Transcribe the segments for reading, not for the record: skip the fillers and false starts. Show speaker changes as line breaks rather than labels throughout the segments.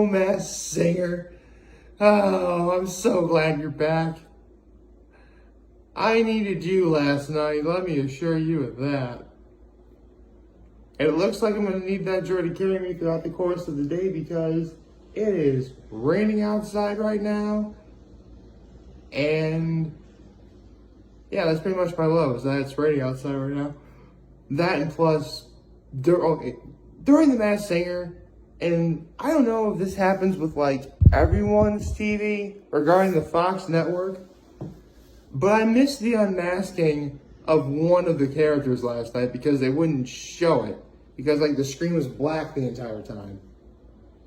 No, Masked Singer. Oh, I'm so glad you're back. I needed you last night, let me assure you of that. It looks like I'm going to need that joy to carry me throughout the course of the day because it is raining outside right now. And yeah, that's pretty much my low, is that it's raining outside right now. That and plus, during the Masked Singer, and I don't know if this happens with like everyone's TV regarding the Fox network, but I missed the unmasking of one of the characters last night because they wouldn't show it. Because like the screen was black the entire time.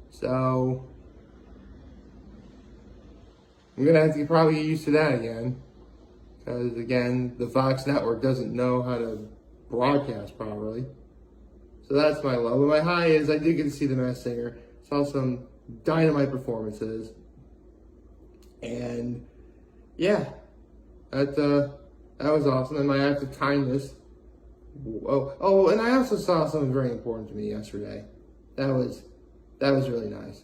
So I'm gonna have to probably get used to that again. Because again, the Fox network doesn't know how to broadcast properly. So that's my low. But my high is I did get to see the Masked Singer. Saw some dynamite performances. And yeah, that was awesome. And my act of kindness. Oh, and I also saw something very important to me yesterday. That was really nice.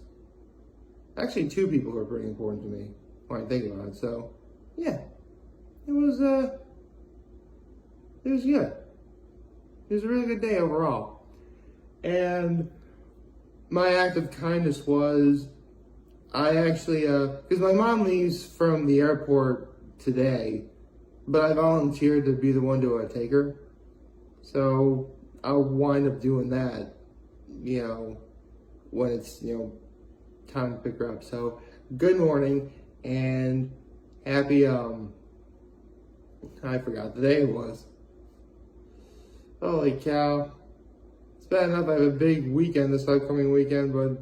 Actually, two people who are pretty important to me when I think about it. So yeah, it was good. It was a really good day overall. And my act of kindness was, I actually, because my mom leaves from the airport today, but I volunteered to be the one to take her. So I'll wind up doing that, when it's, time to pick her up. So good morning and happy, I forgot the day it was. Holy cow. It's bad enough I have a big weekend this upcoming weekend, but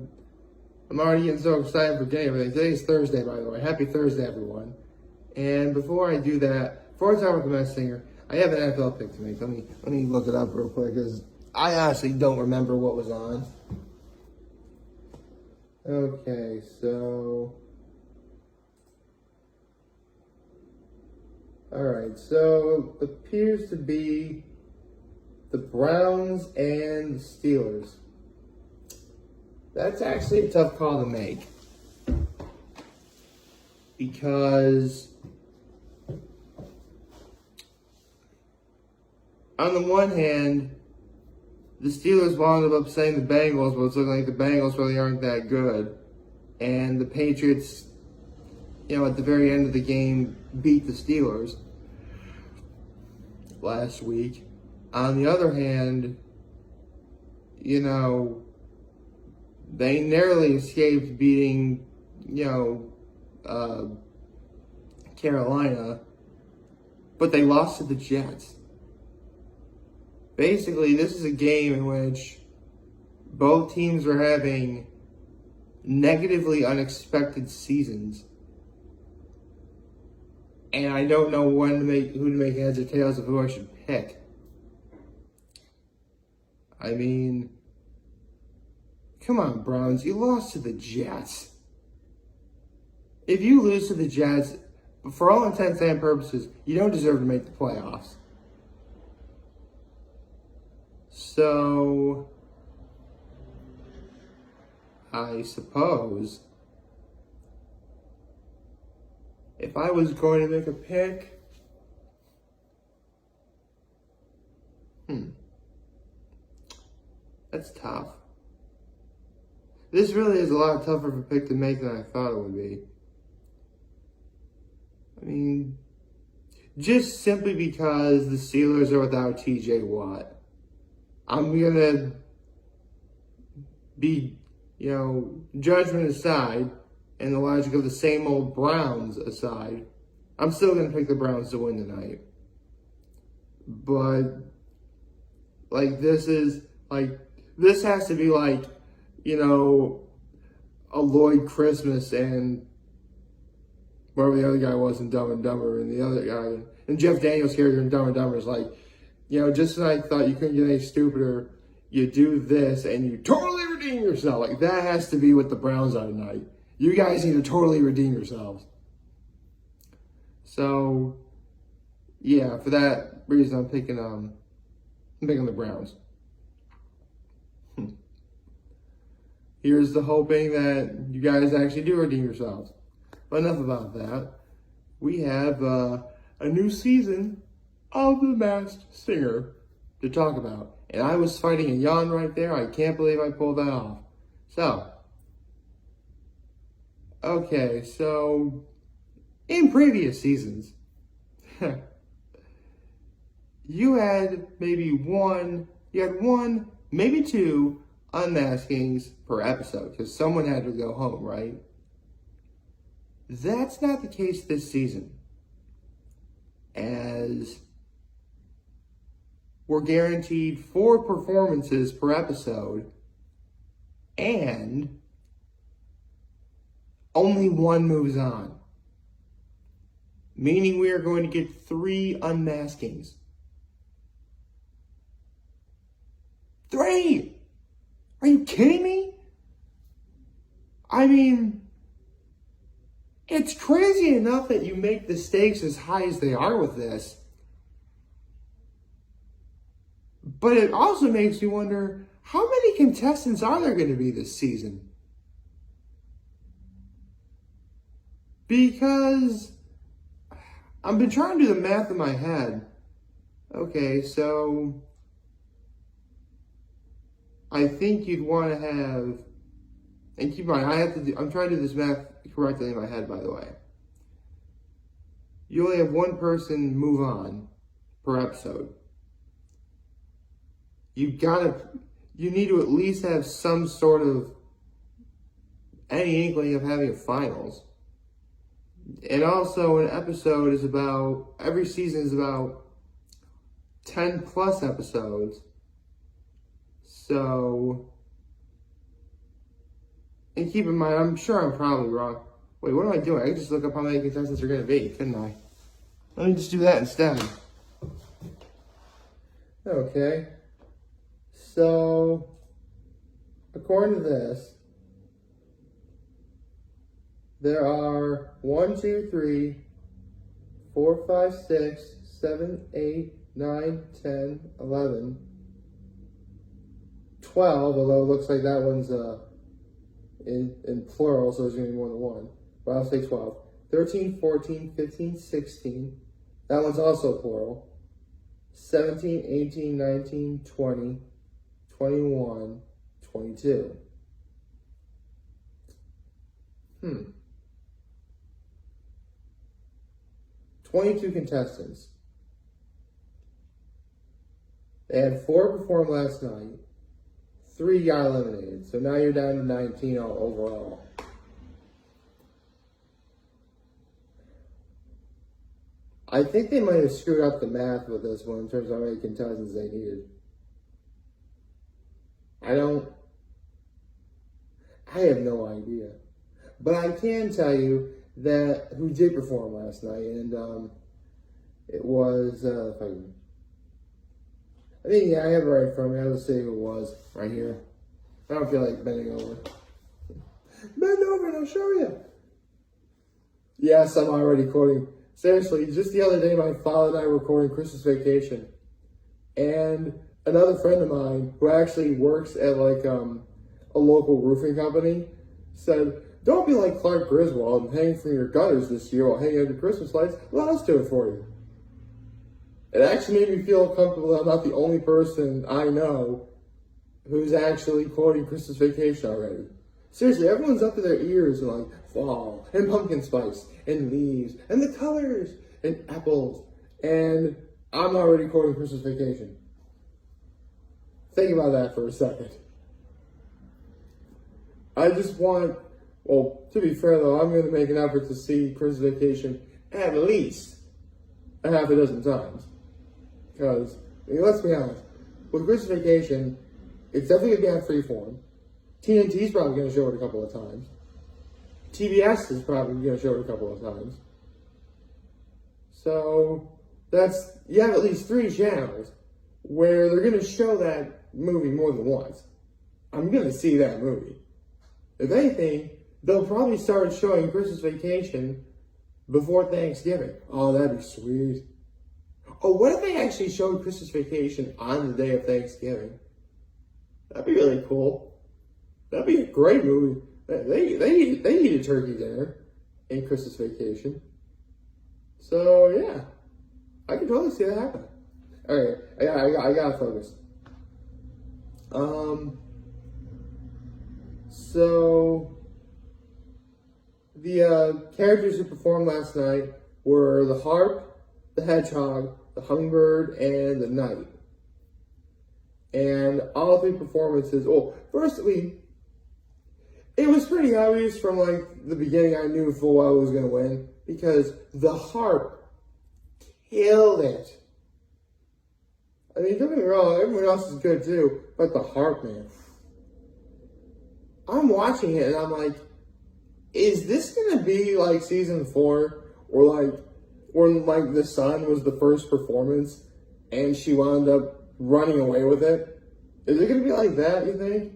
I'm already getting so excited for getting everything. Today's Thursday, by the way. Happy Thursday, everyone. And before I do that, before I talk about the Masked Singer, I have an NFL pick to make. Let me look it up real quick, because I honestly don't remember what was on. Okay, so... Alright, so it appears to be the Browns and the Steelers. That's actually a tough call to make. Because on the one hand, the Steelers wound up upsetting the Bengals, but it's looking like the Bengals really aren't that good. And the Patriots, at the very end of the game, beat the Steelers last week. On the other hand, they narrowly escaped beating, Carolina, but they lost to the Jets. Basically, this is a game in which both teams are having negatively unexpected seasons. And I don't know who to make heads or tails of who I should pick. I mean, come on, Browns, you lost to the Jets. If you lose to the Jets, for all intents and purposes, you don't deserve to make the playoffs. So, I suppose, if I was going to make a pick, that's tough. This really is a lot tougher of a pick to make than I thought it would be. I mean, just simply because the Steelers are without TJ Watt. I'm going to be, judgment aside, and the logic of the same old Browns aside, I'm still going to pick the Browns to win tonight. But, this has to be a Lloyd Christmas and wherever the other guy was in Dumb and Dumber, and the other guy, and Jeff Daniels' character in Dumb and Dumber is just when I thought you couldn't get any stupider, you do this and you totally redeem yourself. That has to be what the Browns are tonight. You guys need to totally redeem yourselves. So, yeah, for that reason, I'm picking the Browns. here's the hoping that you guys actually do redeem yourselves. But enough about that. We have a new season of The Masked Singer to talk about. And I was fighting a yawn right there. I can't believe I pulled that off. So, okay, so in previous seasons, you had one, maybe two unmaskings per episode because someone had to go home, right? That's not the case this season, as we're guaranteed 4 performances per episode and only one moves on, meaning we are going to get 3 unmaskings. 3! Are you kidding me? I mean, it's crazy enough that you make the stakes as high as they are with this. But it also makes me wonder, how many contestants are there going to be this season? Because I've been trying to do the math in my head. Okay, so I think you'd want to have, and keep in mind, I'm trying to do this math correctly in my head, by the way. You only have one person move on per episode. You need to at least have some sort of, any inkling of having a finals. And also an episode is about, every season is about 10 plus episodes. So, and keep in mind, I'm sure I'm probably wrong. Wait, what am I doing? I can just look up how many contestants are going to be, couldn't I? Let me just do that instead. Okay. So, according to this, there are 1, 2, 3, 4, 5, 6, 7, 8, 9, 10, 11, 12, although it looks like that one's in plural, so there's going to be more than one. But I'll say 12. 13, 14, 15, 16. That one's also plural. 17, 18, 19, 20, 21, 22. 22 contestants. They had 4 perform last night. 3 got eliminated. So now you're down to 19 overall. I think they might have screwed up the math with this one in terms of how many contestants they needed. I have no idea. But I can tell you that who did perform last night, and it was, I think, yeah, I have it right in front of me. I'll say who it was right here. I don't feel like bending over. Bend over and I'll show you. Yes, I'm already quoting. Seriously, just the other day, my father and I were recording Christmas Vacation. And another friend of mine, who actually works at like a local roofing company, said, "Don't be like Clark Griswold and hang from your gutters this year while hanging under Christmas lights. Let us do it for you." It actually made me feel comfortable that I'm not the only person I know who's actually quoting Christmas Vacation already. Seriously, everyone's up to their ears in like fall and pumpkin spice and leaves and the colors and apples, and I'm already quoting Christmas Vacation. Think about that for a second. I just want, well, to be fair though, I'm going to make an effort to see Christmas Vacation at least a half a dozen times. Because, I mean, let's be honest, with Christmas Vacation, it's definitely going to be on Freeform. TNT's probably going to show it a couple of times. TBS is probably going to show it a couple of times. So, you have at least 3 channels where they're going to show that movie more than once. I'm going to see that movie. If anything, they'll probably start showing Christmas Vacation before Thanksgiving. Oh, that'd be sweet. Oh, what if they actually showed Christmas Vacation on the day of Thanksgiving? That'd be really cool. That'd be a great movie. They need a turkey dinner in Christmas Vacation. So yeah, I can totally see that happening. All right, I gotta focus. So the characters who performed last night were the harp, the hedgehog, the hummingbird, and the knight. And all three performances. Oh, firstly, it was pretty obvious from like the beginning. I knew full well who was going to win because the harp killed it. I mean, don't get me wrong, everyone else is good too, but the harp, man. I'm watching it and I'm like, is this going to be like season 4 or like when like the sun was the first performance and she wound up running away with it? Is it going to be like that, you think?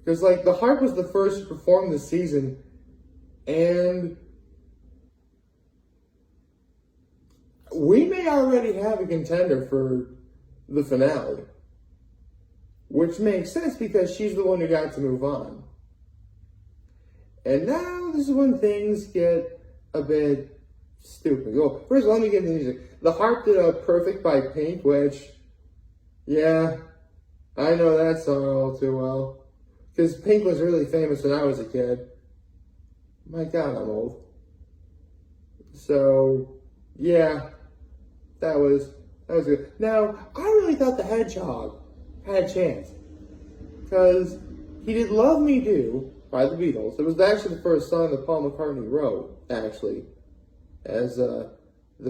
Because like the harp was the first to perform this season and we may already have a contender for the finale, which makes sense because she's the one who got to move on. And now this is when things get a bit stupid. Well, first let me get into the music. The harp did a Perfect by Pink, which, yeah, I know that song all too well. Because Pink was really famous when I was a kid. My God, I'm old. So, yeah, that was good. Now, I really thought the Hedgehog had a chance. Because he did Love Me Do by the Beatles. It was actually the first song that Paul McCartney wrote, actually, as the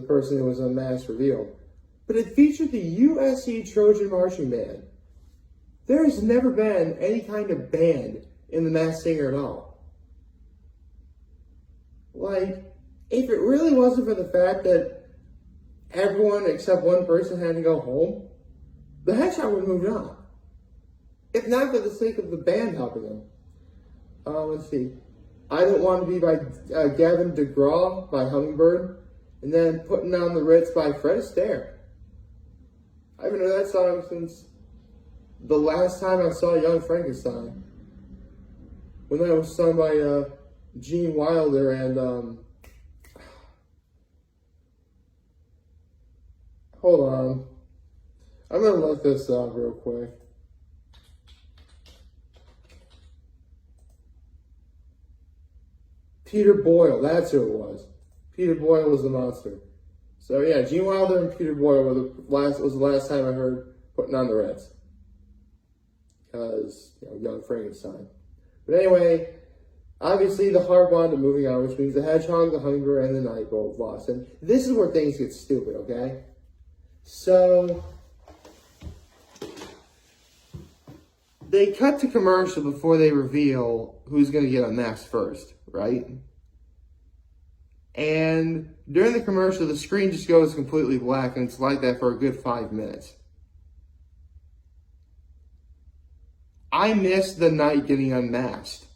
person who was on Mass Reveal. But it featured the USC Trojan Marching Band. There has never been any kind of band in The Masked Singer at all. Like, if it really wasn't for the fact that everyone except one person had to go home, the Hedgehog would have moved on. If not for the sake of the band helping them. Let's see. I Don't Want to Be by Gavin DeGraw by Hummingbird. And then Putting on the Ritz by Fred Astaire. I haven't heard that song since the last time I saw Young Frankenstein. When that was sung by Gene Wilder and hold on. I'm going to look this up real quick. Peter Boyle, that's who it was. Peter Boyle was the monster. So yeah, Gene Wilder and Peter Boyle was the last time I heard Putting on the Ritz. Because, Young Frankenstein. But anyway, obviously the harp wound up moving on, which means the hedgehog, the hummingbird, and the knight both lost. And this is where things get stupid, okay? So, they cut to commercial before they reveal who's going to get unmasked first, right? And during the commercial, the screen just goes completely black, and it's like that for a good 5 minutes. I missed the knight getting unmasked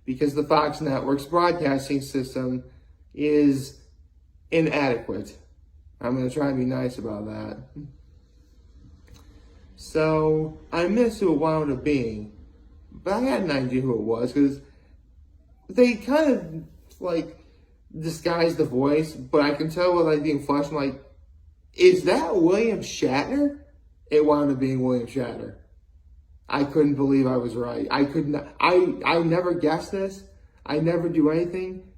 because the Fox Network's broadcasting system is inadequate. I'm going to try and be nice about that. So, I missed who it wound up being. But I had an idea who it was because they kind of, like, disguised the voice. But I can tell with, like, being flushed, I'm like, is that William Shatner? It wound up being William Shatner. I couldn't believe I was right. I never guessed this. I never do anything.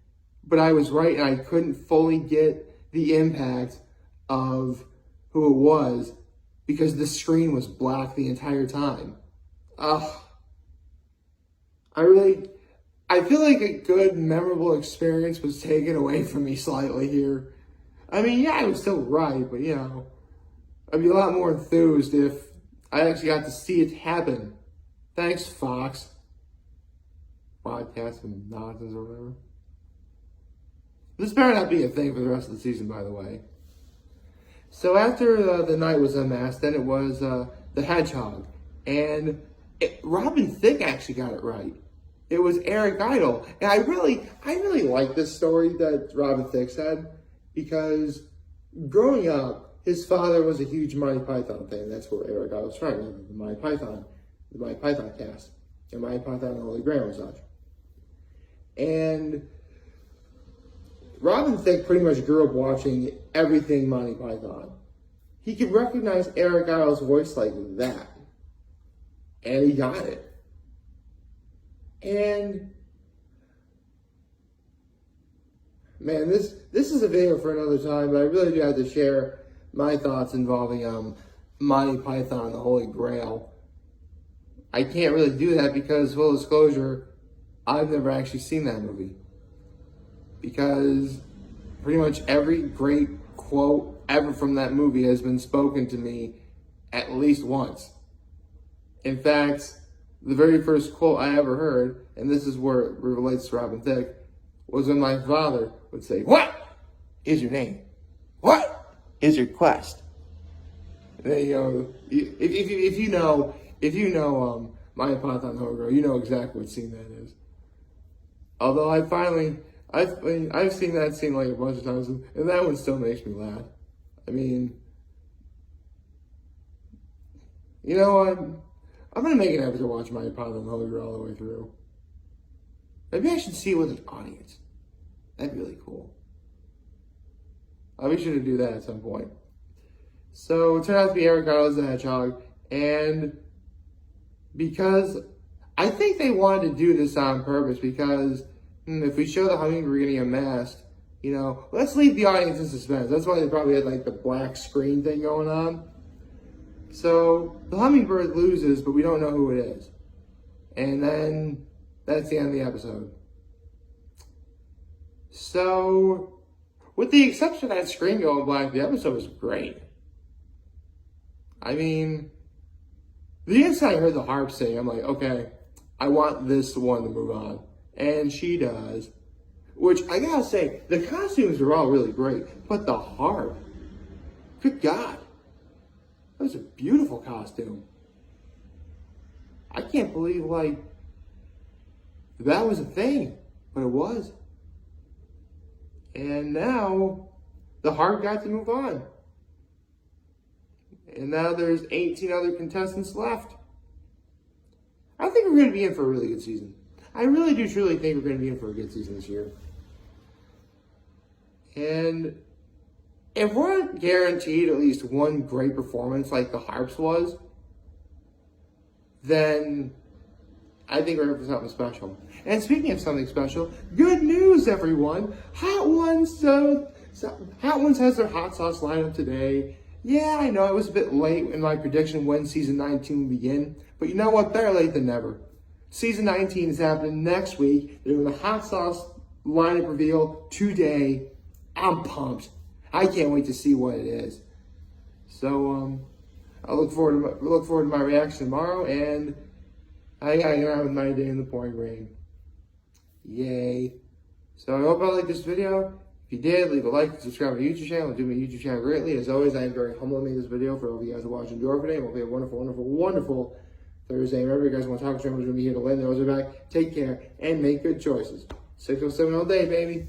But I was right, and I couldn't fully get the impact of who it was because the screen was black the entire time. I feel like a good, memorable experience was taken away from me slightly here. I mean, yeah, I was still right, but, I'd be a lot more enthused if I actually got to see it happen. Thanks, Fox. Broadcasting nonsense or whatever. This better not be a thing for the rest of the season, by the way. So after the knight was unmasked, then it was the hedgehog. And Robin Thicke actually got it right. It was Eric Idle. And I really like this story that Robin Thicke said because growing up, his father was a huge Monty Python fan. That's where Eric Idle was from, the Monty Python cast. and Monty Python and the Holy Grail and such. And Robin Thicke pretty much grew up watching everything Monty Python. He could recognize Eric Idle's voice like that. And he got it. And man, this is a video for another time, but I really do have to share my thoughts involving Monty Python and the Holy Grail. I can't really do that because, full disclosure, I've never actually seen that movie. Because pretty much every great quote ever from that movie has been spoken to me at least once. In fact, the very first quote I ever heard, and this is where it relates to Robin Thicke, was when my father would say, "What is your name? What is your quest?" And then, if you know Monty Python and the Holy Grail, you know exactly what scene that is. Although I've seen that scene like a bunch of times, and that one still makes me laugh. I mean, you know what? I'm gonna make an effort to watch Monty Python and the Holy Grail all the way through. Maybe I should see it with an audience. That'd be really cool. I'll be sure to do that at some point. So it turned out to be Eric Idle as the Hedgehog, and because I think they wanted to do this on purpose, because if we show the hummingbird getting unmasked, let's leave the audience in suspense. That's why they probably had like the black screen thing going on. So the hummingbird loses, but we don't know who it is. And then that's the end of the episode. So, with the exception of that screen going black, the episode was great. I mean, the instant I heard the harp sing, I'm like, okay, I want this one to move on. And she does. Which, I gotta say, the costumes are all really great, but the harp, good God, that was a beautiful costume. I can't believe, that was a thing, but it was. And now, the harp got to move on. And now there's 18 other contestants left. I think we're going to be in for a really good season. I really do truly think we're going to be in for a good season this year. And if we're guaranteed at least one great performance like the Harps was, then I think we're in for something special. And speaking of something special, good news, everyone. Hot Ones has their hot sauce lineup today. Yeah, I know it was a bit late in my prediction when season 19 will begin, but you know what? Better late than never. Season 19 is happening next week. They're doing the hot sauce lineup reveal today. I'm pumped. I can't wait to see what it is. So I look forward to my reaction tomorrow, and I gotta get on with my day in the pouring rain. Yay! So I hope I liked this video. If you did, leave a like and subscribe to my YouTube channel. It would do my YouTube channel greatly. As always, I am very humbled to make this video for all of you guys who watch and enjoy today. And we'll be a wonderful, wonderful, wonderful Thursday. Remember, you guys want to talk to me, I'm going to be here to lend those are back. Take care and make good choices. 607 all day, baby.